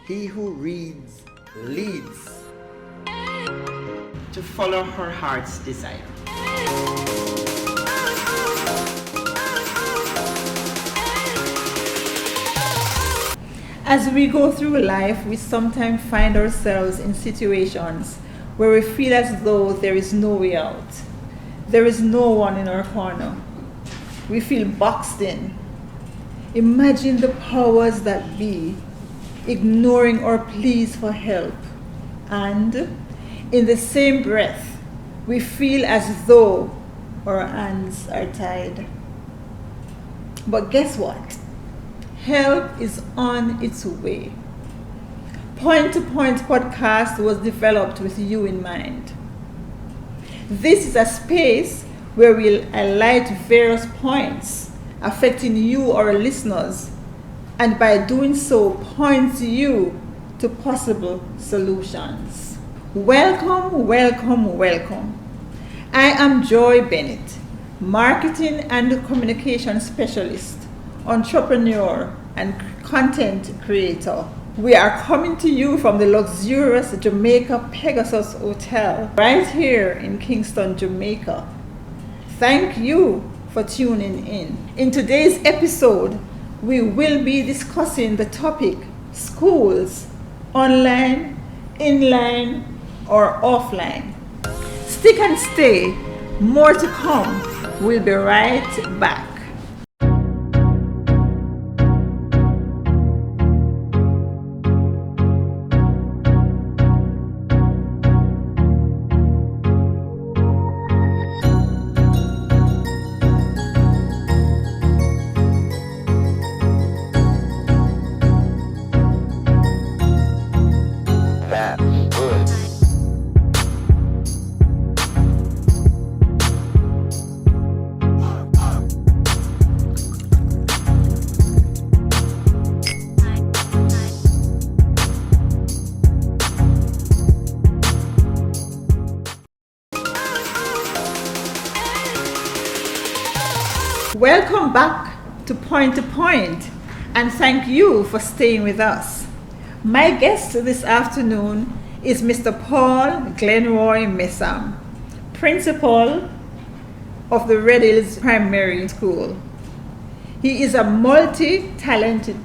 He who reads leads. To follow her heart's desire. As we go through life, we sometimes find ourselves in situations where we feel as though there is no way out. There is no one in our corner. We feel boxed in. Imagine the powers that be ignoring our pleas for help. And in the same breath, we feel as though our hands are tied. But guess what? Help is on its way. Point to Point podcast was developed with you in mind. This is a space where we'll highlight various points affecting you, our listeners, and by doing so, point you to possible solutions. Welcome, welcome, welcome. I am Joy Bennett, marketing and communication specialist, entrepreneur, and content creator. We are coming to you from the luxurious Jamaica Pegasus Hotel right here in Kingston, Jamaica. Thank you for tuning in. In today's episode, we will be discussing the topic schools, online, inline, or offline. Stick and stay, more to come. We'll be right back. Welcome back to Point, and thank you for staying with us. My guest this afternoon is Mr. Paul Messam, principal of the Red Hills Primary School. He is a multi-talented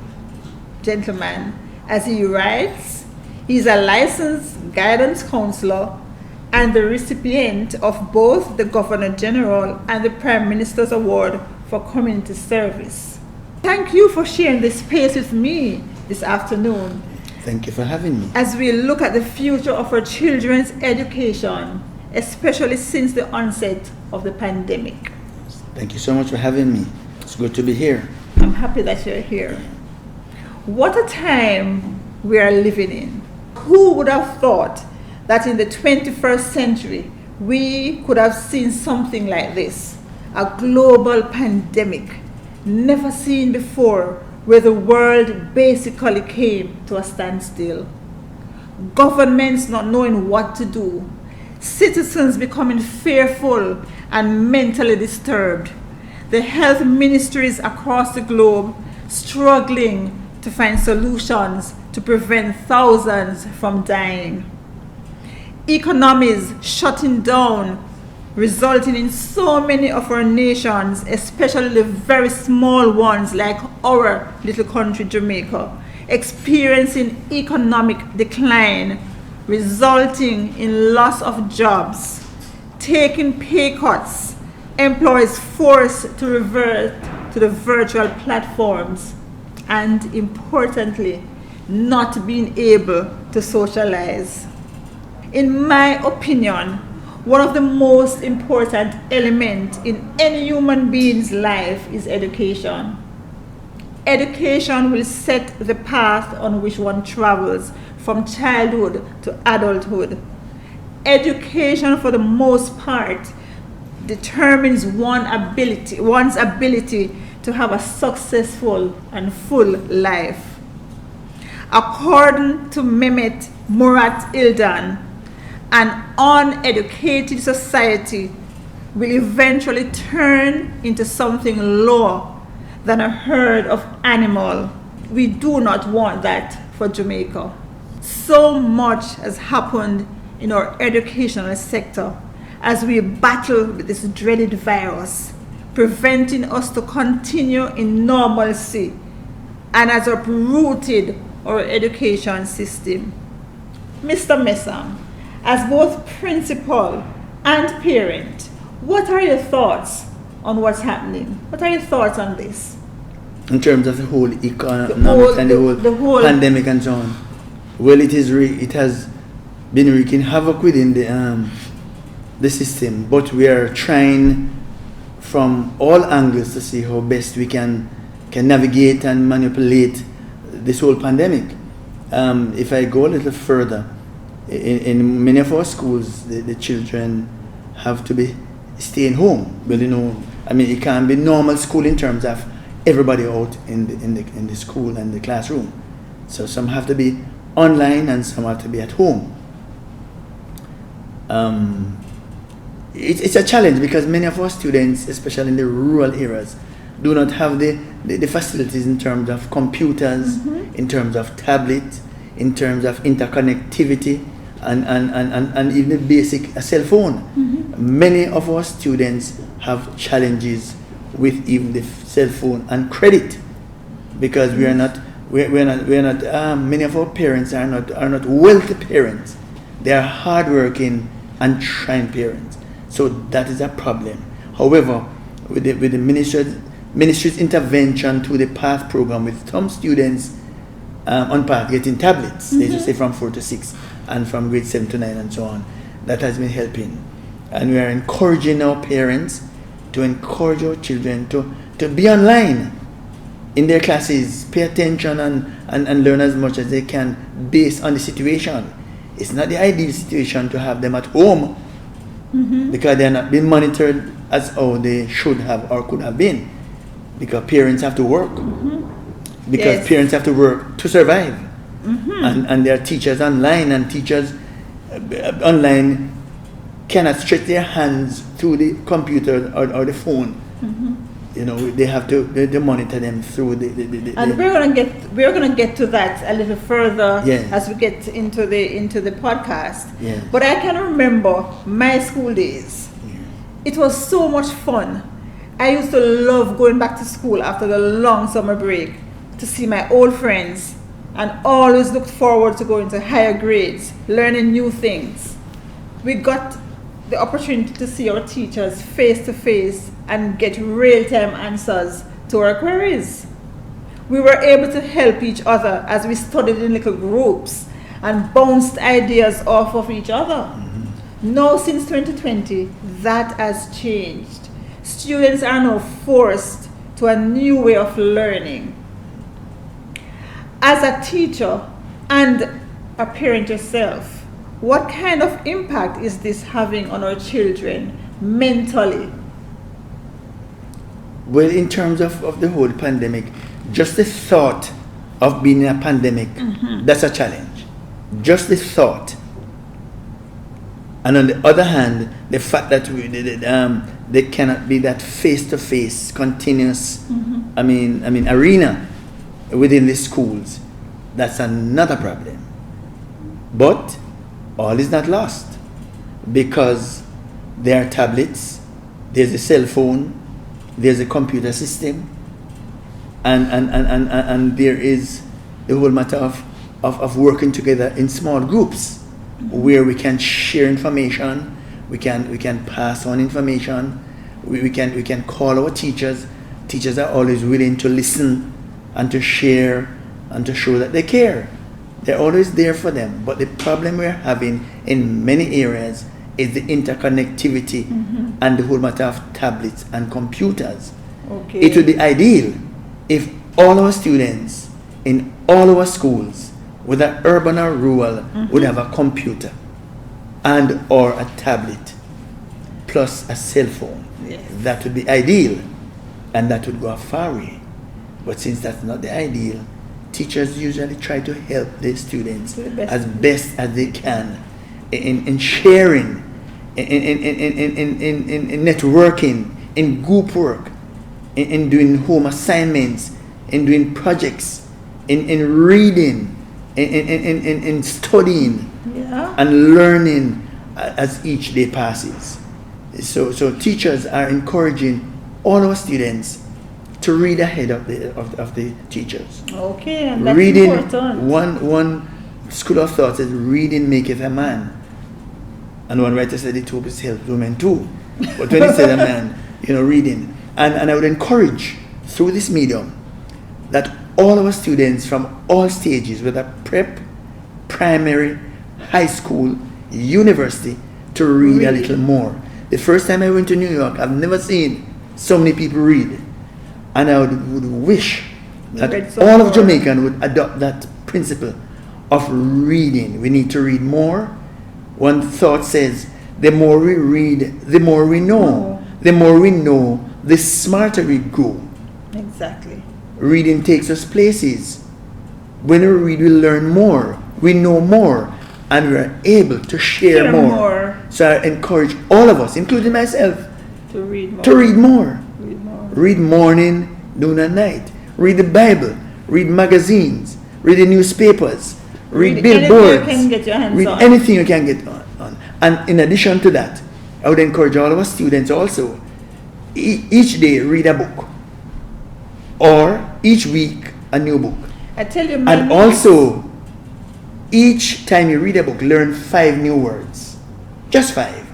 gentleman. As he writes, he is a licensed guidance counselor and the recipient of both the Governor General and the Prime Minister's Award for Community Service. Thank you for sharing this space with me this afternoon. Thank you for having me. As we look at the future of our children's education, especially since the onset of the pandemic. Thank you so much for having me. It's good to be here. I'm happy that you're here. What a time we are living in. Who would have thought that in the 21st century we could have seen something like this? A global pandemic, never seen before, where the world basically came to a standstill. Governments not knowing what to do, citizens becoming fearful and mentally disturbed, the health ministries across the globe struggling to find solutions to prevent thousands from dying. Economies shutting down, resulting in so many of our nations, especially the very small ones like our little country Jamaica, experiencing economic decline, resulting in loss of jobs, taking pay cuts, employees forced to revert to the virtual platforms, and importantly, not being able to socialize. In my opinion, one of the most important elements in any human being's life is education. Education will set the path on which one travels from childhood to adulthood. Education, for the most part, determines one's ability to have a successful and full life. According to Mehmet Murat Ildan, an uneducated society will eventually turn into something lower than a herd of animals we do not want that for Jamaica. So much has happened in our educational sector as we battle with this dreaded virus, preventing us to continue in normalcy and has uprooted our education system. Mr. Messam, as both principal and parent, what are your thoughts on what's happening? What are your thoughts on this? In terms of the whole economic and the whole pandemic and so on. Well, it has been wreaking havoc within the system, but we are trying from all angles to see how best we can navigate and manipulate this whole pandemic. If I go a little further, in many of our schools, the children have to be staying home. Well, it can't be normal school in terms of everybody out in the school and the classroom. So some have to be online and some have to be at home. It's a challenge because many of our students, especially in the rural areas, do not have the facilities in terms of computers, in terms of tablets, in terms of interconnectivity, and even the basic cell phone. Many of our students have challenges with even the cell phone and credit because many of our parents are not wealthy parents. They are hardworking and trying parents. So that is a problem. However, with the ministry's intervention to the PATH program, with some students on PATH getting tablets, they just say from 4 to 6 and from grade 7 to 9 and so on, that has been helping. And we are encouraging our parents to encourage our children to be online in their classes, pay attention and learn as much as they can based on the situation. It's not the ideal situation to have them at home because they are not being monitored as how they should have or could have been, because parents have to work, because parents have to work to survive, and there are teachers online, and teachers online cannot stretch their hands through the computer or the phone. They have to they monitor them through the and we're gonna get to that a little further as we get into the podcast. But I can remember my school days. It was so much fun. I used to love going back to school after the long summer break to see my old friends, and always looked forward to going to higher grades, learning new things. We got the opportunity to see our teachers face to face and get real-time answers to our queries. We were able to help each other as we studied in little groups and bounced ideas off of each other. Now, since 2020, that has changed. Students are now forced to a new way of learning. As a teacher and a parent yourself, what kind of impact is this having on our children mentally? Well, in terms of the whole pandemic, just the thought of being in a pandemic, that's a challenge. Just the thought. And on the other hand, the fact that there cannot be that face-to-face, continuous, arena within the schools, that's another problem. But all is not lost, because there are tablets, there's a cell phone, there's a computer system, and there is the whole matter of working together in small groups where we can share information, we can pass on information, we can call our teachers. Teachers are always willing to listen and to share and to show that they care. They're always there for them. But the problem we're having in many areas is the interconnectivity and the whole matter of tablets and computers. It would be ideal if all our students in all our schools, whether urban or rural, would have a computer and or a tablet plus a cell phone. That would be ideal, and that would go a far way. But since that's not the ideal, teachers usually try to help the students as best as they can in sharing, in networking, in group work, in doing home assignments, in doing projects, in reading, in studying, Yeah. and learning as each day passes. So teachers are encouraging all our students to read ahead of the teachers. Okay, and that's Reading, important. one school of thought says, reading maketh a man. And one writer said it helps women too. But when he said a man, reading. And I would encourage through this medium that all our students from all stages, whether prep, primary, high school, university, to read a little more. The first time I went to New York, I've never seen so many people read. And I would wish that all of Jamaican would adopt that principle of reading. We need to read more. One thought says, the more we read, the more we know. The more we know, the smarter we grow. Exactly. Reading takes us places. When we read, we learn more. We know more. And we are able to share more. So I encourage all of us, including myself, to read more. To read more. Read more. Read morning, noon, and night. Read the Bible. Read magazines. Read the newspapers. Read billboards. Anything you can get your hands read on. anything you can get on. And in addition to that, I would encourage all of our students also, each day read a book. Or each week a new book. I tell you, and also, each time you read a book, learn 5 new words. Just 5.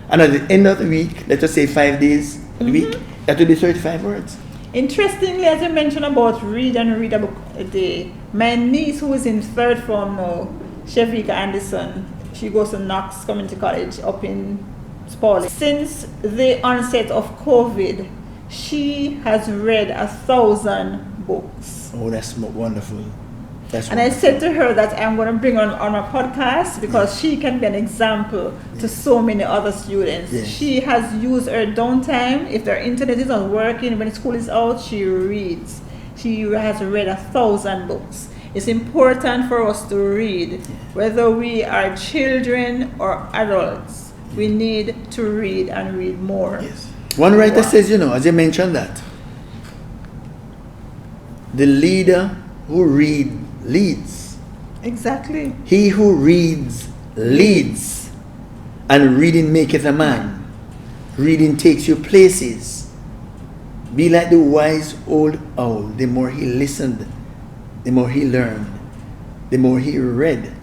And at the end of the week, let us say 5 days a week, that will be 35 words. Interestingly, as you mentioned about read a book a day, my niece who is in 3rd form now, Shavika Anderson, she goes to Knox Community College up in Spalding. Since the onset of COVID, she has read 1,000 books. Oh, that's wonderful. And I said to her that I'm going to bring her on my podcast because she can be an example to so many other students. Yes. She has used her downtime. If their internet is not working, when school is out, she reads. She has read 1,000 books. It's important for us to read, whether we are children or adults. We need to read and read more. Yes. One writer says, as you mentioned that, the leader who leads. Exactly. He who reads leads. And reading maketh a man. Reading takes you places. Be like the wise old owl. The more he listened, the more he learned. The more he read,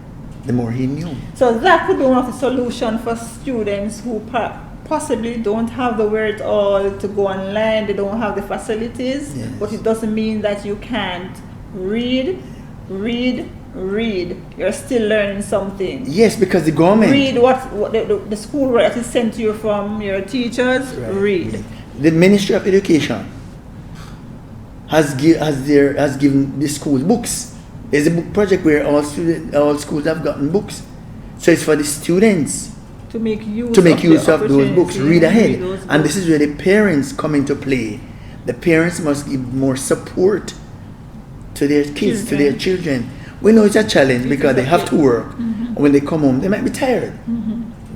the more he knew. So that could be one of the solutions for students who possibly don't have the wherewithal to go online, they don't have the facilities, yes. But it doesn't mean that you can't read. You're still learning something. Yes, because the government... Read what the school that is sent to you from your teachers, right. Read. The Ministry of Education has given the schools books. There's a book project where all schools have gotten books. So it's for the students to make use of those books, read ahead. And this is where the parents come into play. The parents must give more support to their kids, to their children. We know it's a challenge because they have to work. And when they come home, they might be tired.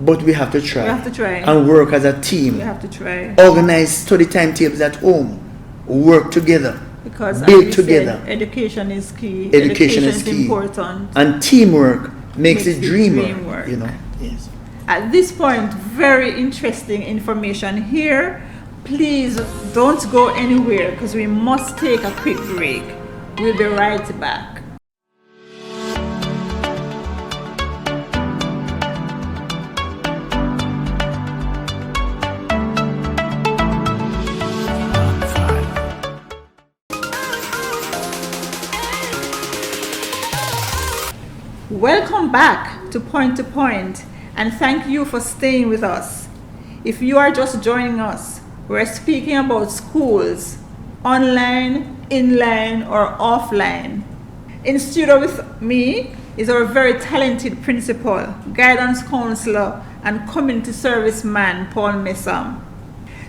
But we have to try. We have to try. And work as a team. We have to try. Organize study timetables at home. Work together. Because build together. Education is key. Education is key. Important. And teamwork makes the dream work. Yes. At this point, very interesting information here. Please don't go anywhere because we must take a quick break. We'll be right back. Welcome back to Point, and thank you for staying with us. If you are just joining us, we're speaking about schools, online, inline, or offline. In studio with me is our very talented principal, guidance counselor, and community service man, Paul Messam.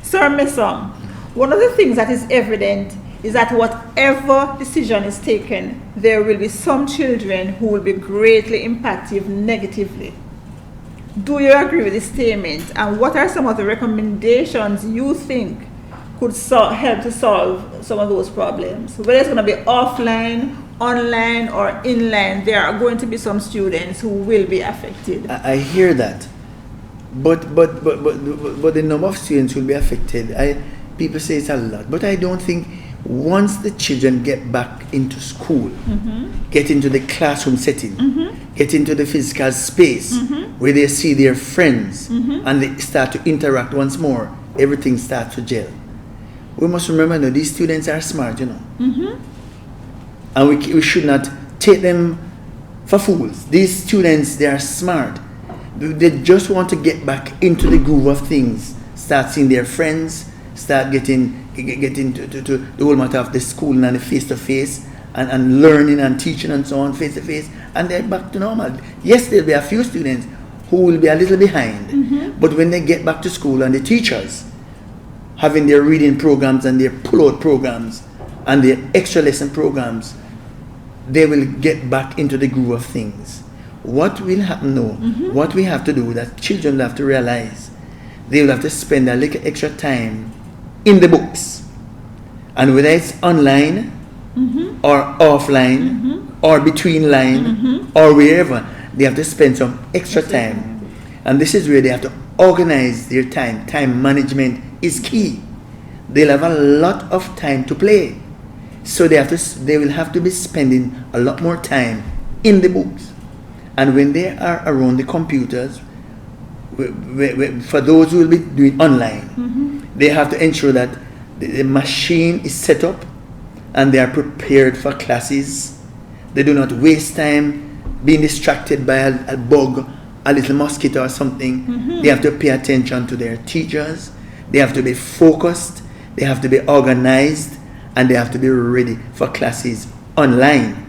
Sir Messam, one of the things that is evident is that whatever decision is taken, there will be some children who will be greatly impacted negatively. Do you agree with this statement? And what are some of the recommendations you think could help to solve some of those problems? Whether it's going to be offline online or inline, there are going to be some students who will be affected. I hear that, but the number of students will be affected. People say it's a lot, but I don't think once the children get back into school, get into the classroom setting, get into the physical space where they see their friends and they start to interact once more, everything starts to gel. We must remember that these students are smart, and we should not take them for fools. These students, they are smart. They just want to get back into the groove of things, start seeing their friends, start getting to the whole matter of the school and the face-to-face and learning and teaching and so on, face-to-face, and they're back to normal. Yes, there'll be a few students who will be a little behind, but when they get back to school and the teachers having their reading programs and their pull-out programs and their extra lesson programs, they will get back into the groove of things. What will happen now, what we have to do, that children will have to realize, they will have to spend a little extra time in the books. And whether it's online or offline or between line or wherever, they have to spend some extra time. And this is where they have to organize their time. Time management is key. They'll have a lot of time to play. So they will have to be spending a lot more time in the books. And when they are around the computers, for those who will be doing online, they have to ensure that the machine is set up and they are prepared for classes. They do not waste time being distracted by a bug, a little mosquito or something. They have to pay attention to their teachers. They have to be focused. They have to be organized. And they have to be ready for classes online.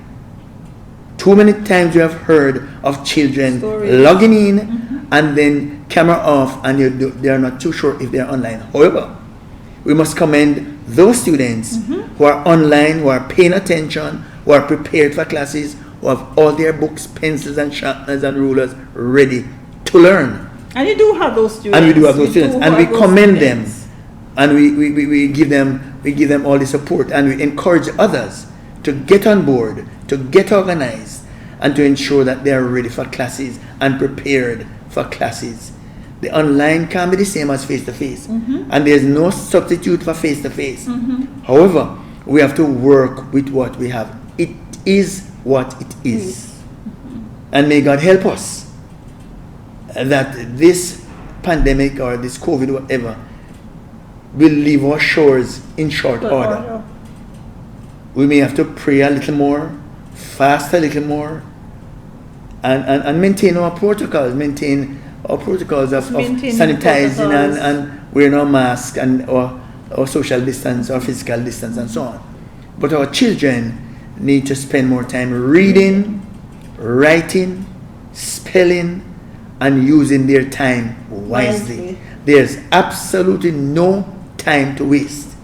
Too many times you have heard of children logging in and then camera off, and they are not too sure if they are online. However, we must commend those students who are online, who are paying attention, who are prepared for classes, who have all their books, pencils and sharpeners and rulers ready to learn. And you do have those students. And we do have those students, and we commend them, and we give them all the support, and we encourage others to get on board, to get organized, and to ensure that they are ready for classes and prepared for classes. The online can be the same as face-to-face, and there's no substitute for face-to-face. However, we have to work with what we have. It is what it is. And may God help us that this pandemic or this COVID, whatever, will leave our shores in short order. We may have to pray a little more, fast a little more, and maintain our protocols, of sanitizing and wearing our mask and our social distance, our physical distance and so on. But our children need to spend more time reading, writing, spelling, and using their time wisely. There's absolutely no time to waste,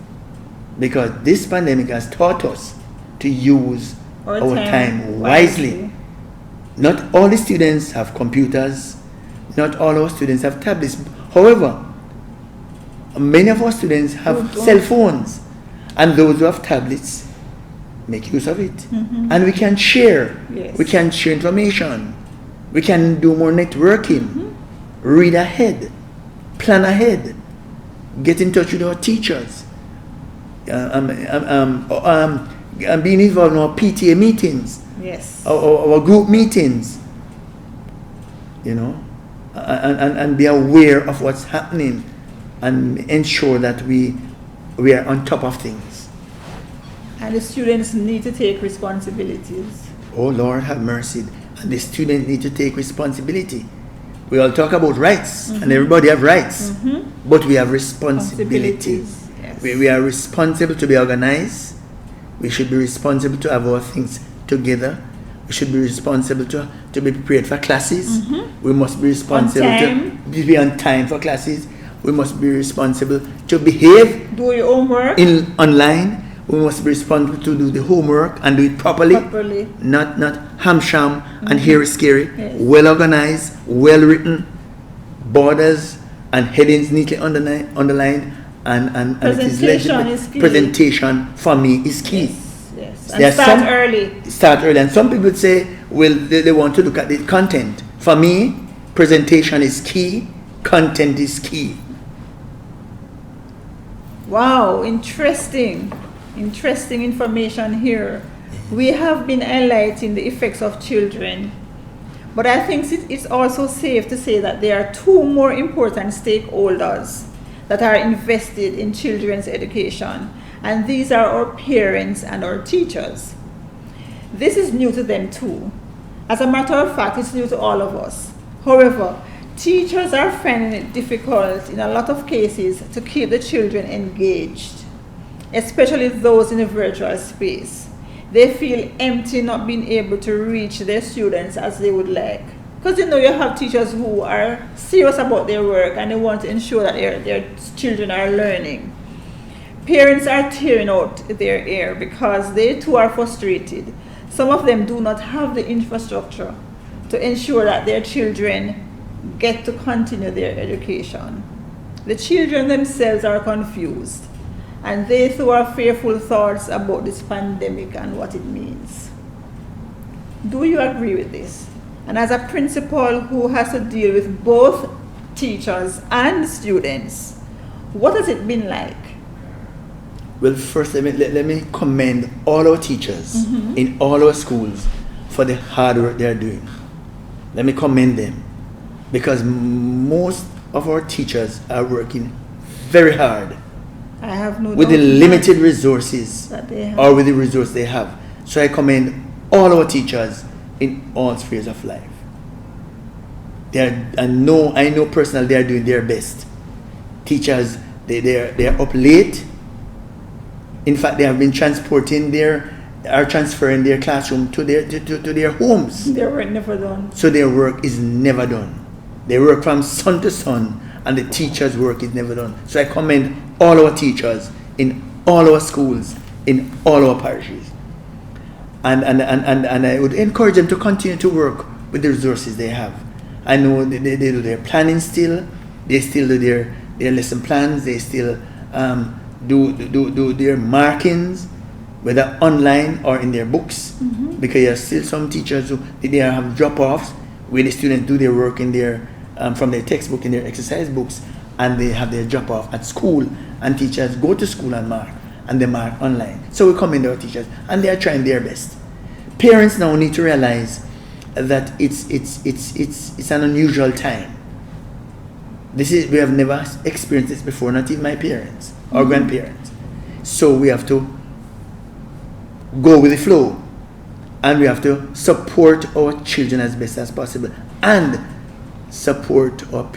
because this pandemic has taught us to use our time wisely. Not all the students have computers, not all our students have tablets. However, many of our students have cell phones, and those who have tablets make use of it. And we can share. We can share information. We can do more networking, read ahead, plan ahead, get in touch with our teachers, and being involved in our PTA meetings, our group meetings, and be aware of what's happening and ensure that we are on top of things. And the students need to take responsibilities. Oh Lord, have mercy. And the students need to take responsibility. We all talk about rights, and everybody have rights, but we have responsibilities. We are responsible to be organized. We should be responsible to have our things together. We should be responsible to be prepared for classes. We must be responsible to be on time for classes. We must be responsible to behave. Do your homework. Online. We must be responsible to do the homework and do it properly. Not ham-sham and scary. Well organized, well written, borders and headings neatly underlined, and it is legible. Presentation for me is key. And There are start early. Start early. And some people say, well, they want to look at the content. For me, presentation is key, content is key. Wow, interesting information here. We have been highlighting the effects of children, but I think it's also safe to say that there are two more important stakeholders that are invested in children's education, and these are our parents and our teachers. This is new to them too. As a matter of fact, it's new to all of us. However, teachers are finding it difficult in a lot of cases to keep the children engaged, especially those in a virtual space. They feel empty not being able to reach their students as they would like. Because you have teachers who are serious about their work and they want to ensure that their children are learning. Parents are tearing out their hair because they too are frustrated. Some of them do not have the infrastructure to ensure that their children get to continue their education. The children themselves are confused, and they too have fearful thoughts about this pandemic and what it means. Do you agree with this? And as a principal who has to deal with both teachers and students, what has it been like? Well, first, let me commend all our teachers in all our schools for the hard work they are doing. Let me commend them, because most of our teachers are working very hard. I have no with doubt the limited resources that they have. or with the resource they have. So I commend all our teachers in all spheres of life. I know personally they are doing their best. Teachers, they are up late. In fact, they have been transferring their classroom to their homes. Their work never done. So their work is never done. They work from sun to sun, and the teachers' work is never done. So I commend all our teachers in all our schools, in all our parishes. And I would encourage them to continue to work with the resources they have. I know they do their planning still. They still do their lesson plans. They still do their markings, whether online or in their books. Because there are still some teachers who they have drop-offs where the students do their work in their from their textbook in their exercise books, and they have their drop-off at school, and teachers go to school and mark, and they mark online. So we commend our teachers, and they are trying their best. Parents now need to realize that it's an unusual time. We have never experienced this before, not even my parents or grandparents. So we have to go with the flow, and we have to support our children as best as possible, and support our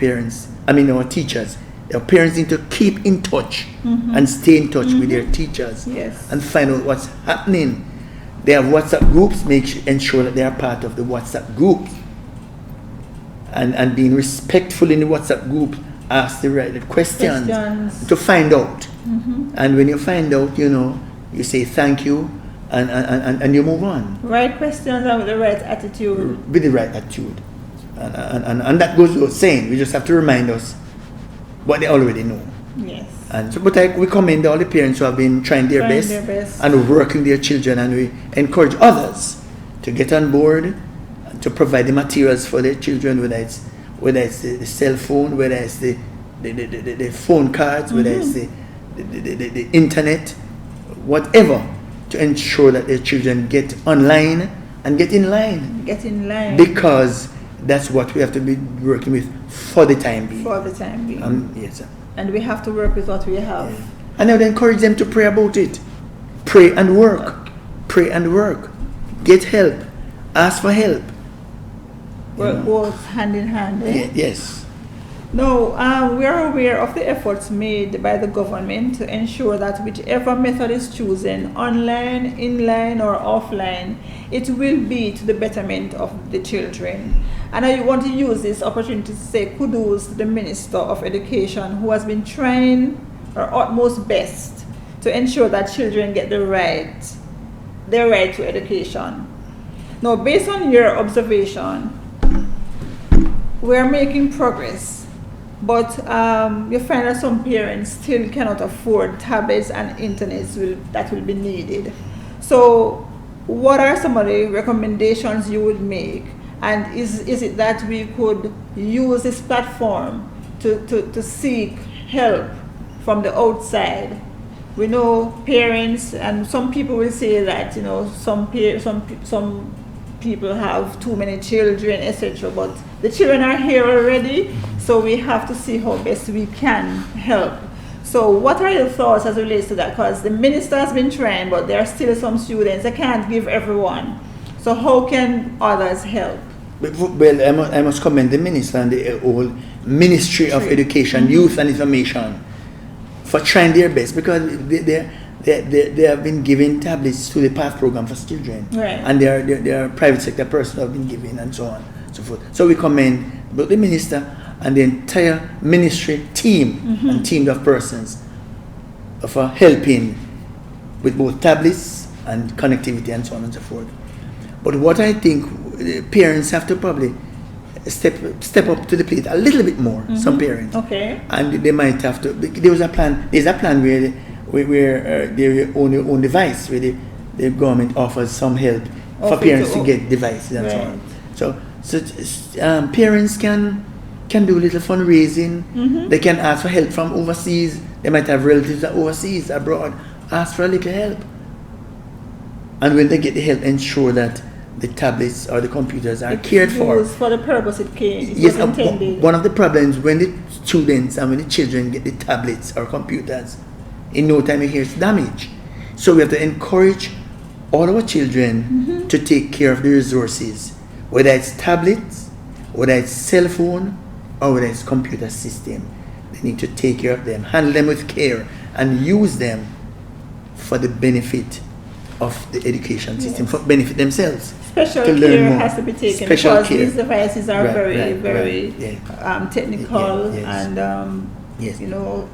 teachers. Our parents need to keep in touch and stay in touch with their teachers, and find out what's happening. They have WhatsApp groups. Ensure that they are part of the WhatsApp group, and being respectful in the WhatsApp group. Ask the right questions to find out. And when you find out, you say thank you, and you move on. Right questions and with the right attitude. With the right attitude. And that goes without saying. We just have to remind us what they already know. Yes. And so, we commend all the parents who have been trying their best and working their children, and we encourage others to get on board and to provide the materials for their children, whether it's the cell phone, whether it's the phone cards, whether it's the internet, whatever, to ensure that their children get online and get in line. Get in line. Because that's what we have to be working with for the time being. For the time being. Yes, sir. And we have to work with what we have. Yeah. And I would encourage them to pray about it. Pray and work. Pray and work. Get help. Ask for help. Work both hand in hand. Eh? Yes. No, we are aware of the efforts made by the government to ensure that whichever method is chosen, online, inline, or offline, it will be to the betterment of the children. And I want to use this opportunity to say kudos to the Minister of Education, who has been trying her utmost best to ensure that children get their right to education. Now, based on your observation, we are making progress. But you find that some parents still cannot afford tablets and internet that will be needed. So, what are some of the recommendations you would make? And is it that we could use this platform to seek help from the outside? We know parents, and some people will say that, you know, some people have too many children, etc. But the children are here already, so we have to see how best we can help. So what are your thoughts as it relates to that? Because the minister has been trying, but there are still some students. I can't give everyone. So how can others help? Well, I must commend the minister and the whole Ministry of Education, Youth and Information for trying their best, because they have been giving tablets to the PATH program for children. Right. And there are private sector persons who have been giving and so on and so forth. So we commend both the minister and the entire ministry team and team of persons for helping with both tablets and connectivity and so on and so forth. But what I think parents have to probably step up to the plate a little bit more. Some parents, okay, and they might have to. There's a plan where they own their own device, where the government offers some help for parents to get devices and so on. So parents can do a little fundraising. They can ask for help from overseas. They might have relatives overseas, abroad. Ask for a little help, and when they get the help, ensure that the tablets or the computers are cared for the purpose it came. Yes, one of the problems when the students and when the children get the tablets or computers, in no time you hear it's damaged. So we have to encourage all our children to take care of the resources, whether it's tablets, whether it's cell phone, or whether it's computer system. They need to take care of them, handle them with care, and use them for the benefit of the education system, for benefit themselves. Special care has to be taken because these devices are very technical and you know.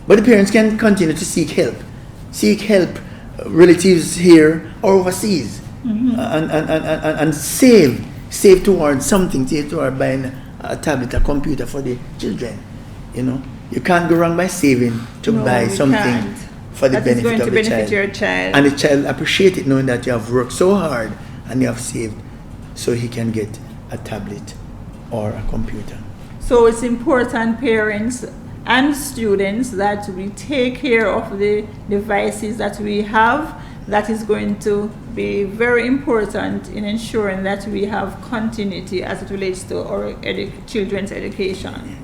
But the parents can continue to seek help, relatives here or overseas, and save towards something, save toward buying a tablet, a computer for the children. You know, you can't go wrong by saving to buy something for the benefit of the child. Your child. And the child appreciates it, knowing that you have worked so hard and you have saved so he can get a tablet or a computer. So it's important, parents and students, that we take care of the devices that we have. That is going to be very important in ensuring that we have continuity as it relates to our children's education.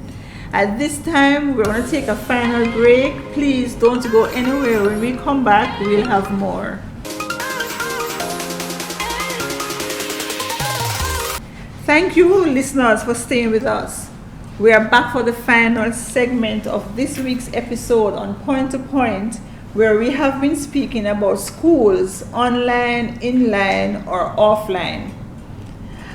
At this time, we're going to take a final break. Please don't go anywhere. When we come back, we'll have more. Thank you, listeners, for staying with us. We are back for the final segment of this week's episode on Point to Point, where we have been speaking about schools, online, inline, or offline.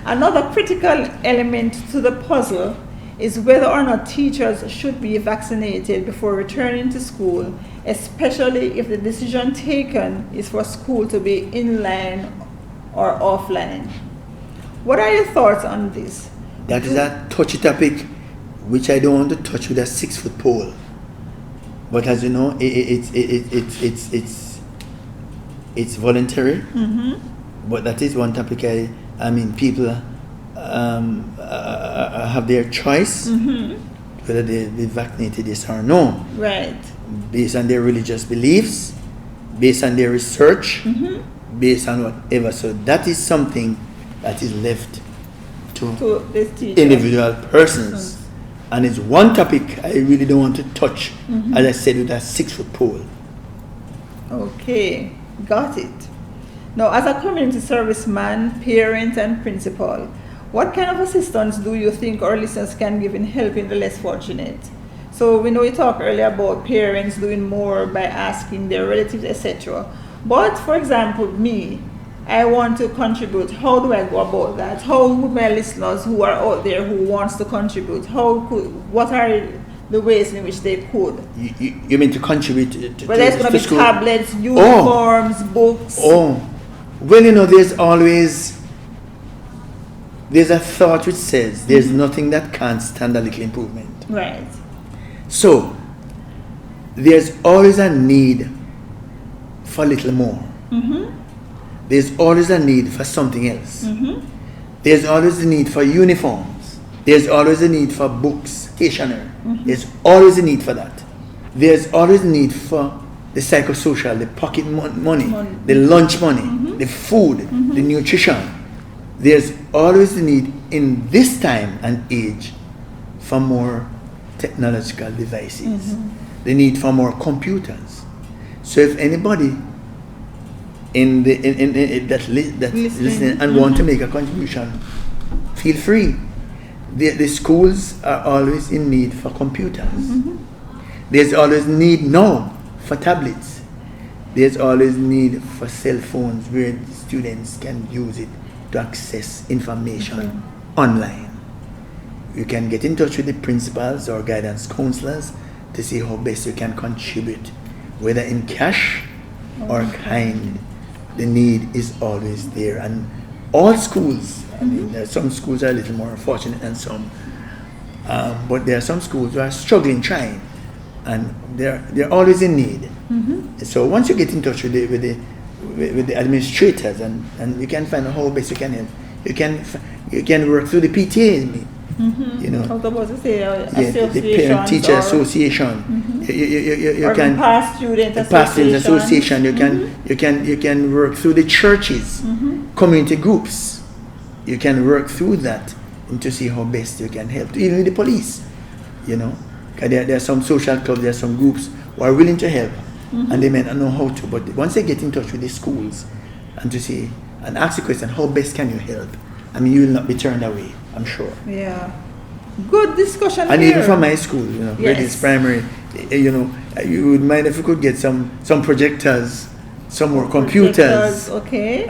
Another critical element to the puzzle is whether or not teachers should be vaccinated before returning to school, especially if the decision taken is for school to be inline or offline. What are your thoughts on this? That is a touchy topic which I don't want to touch with a 6-foot pole. But as you know, it's voluntary. But that is one topic. I mean, people have their choice whether they vaccinated, yes or no. Right. Based on their religious beliefs, based on their research, based on whatever. So that is something that is left to individual persons. And it's one topic I really don't want to touch, as I said, with a 6-foot pole. Okay, got it. Now, as a community serviceman, parent, and principal, what kind of assistance do you think our listeners can give in helping the less fortunate? So we know you talked earlier about parents doing more by asking their relatives, etc. But for example, me, I want to contribute. How do I go about that? How would my listeners who are out there who wants to contribute, what are the ways in which they could? You mean to contribute to whether it's going to be school? Tablets, uniforms, books? Well, you know, there's a thought which says there's nothing that can't stand a little improvement. Right. So there's always a need for a little more. there's always a need for something else. There's always a need for uniforms. There's always a need for books, stationery. There's always a need for that. There's always a need for the psychosocial, the pocket money, the lunch money, the food, the nutrition. There's always the need in this time and age for more technological devices. The need for more computers. So if anybody that's listening and want to make a contribution, feel free. The schools are always in need for computers. There's always need now for tablets. There's always need for cell phones where the students can use it to access information online. You can get in touch with the principals or guidance counselors to see how best you can contribute, whether in cash or kind. The need is always there, and all schools, I mean, some schools are a little more fortunate than some, but there are some schools who are struggling, trying, and they're always in need. So once you get in touch with the administrators, and you can find out how best you can help, you can work through the PTA. You know, I was about to say the parent teacher association. You or can past student association. You can work through the churches, community groups. You can work through that and to see how best you can help. Even with the police, you know, 'cause there are some social clubs, there are some groups who are willing to help, and they may not know how to. But once they get in touch with the schools and to see and ask the question, how best can you help? I mean, you will not be turned away, I'm sure. Yeah. Good discussion And here. even from my school, you know, Readings Primary, you know, you would mind if we could get some projectors, some more computers. Okay.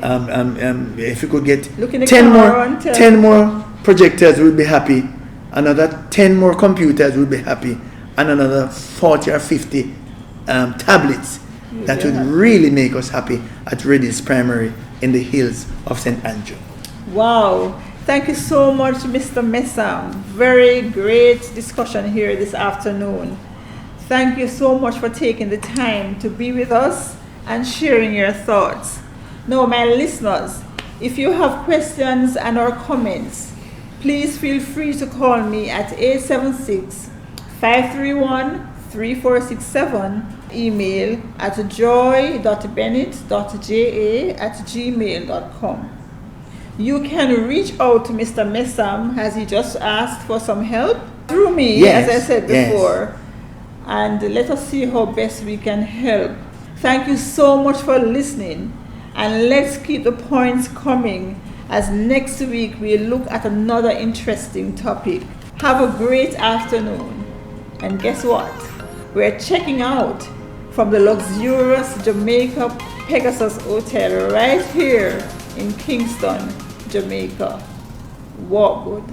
If we could get Look in the 10 camera and tell 10 more projectors, we'd be happy. Another 10 more computers, we'd be happy. And another 40 or 50 tablets. That would really make us happy at Readings Primary in the hills of St. Andrew. Wow. Thank you so much, Mr. Messam. Very great discussion here this afternoon. Thank you so much for taking the time to be with us and sharing your thoughts. Now, my listeners, if you have questions and or comments, please feel free to call me at 876-531-3467, email at joy.bennett.ja@gmail.com. You can reach out to Mr. Messam, as he just asked for some help, through me, as I said before, and let us see how best we can help. Thank you so much for listening, and let's keep the points coming, as next week we'll look at another interesting topic. Have a great afternoon, and guess what? We're checking out from the luxurious Jamaica Pegasus Hotel right here in Kingston, Jamaica. Walk good.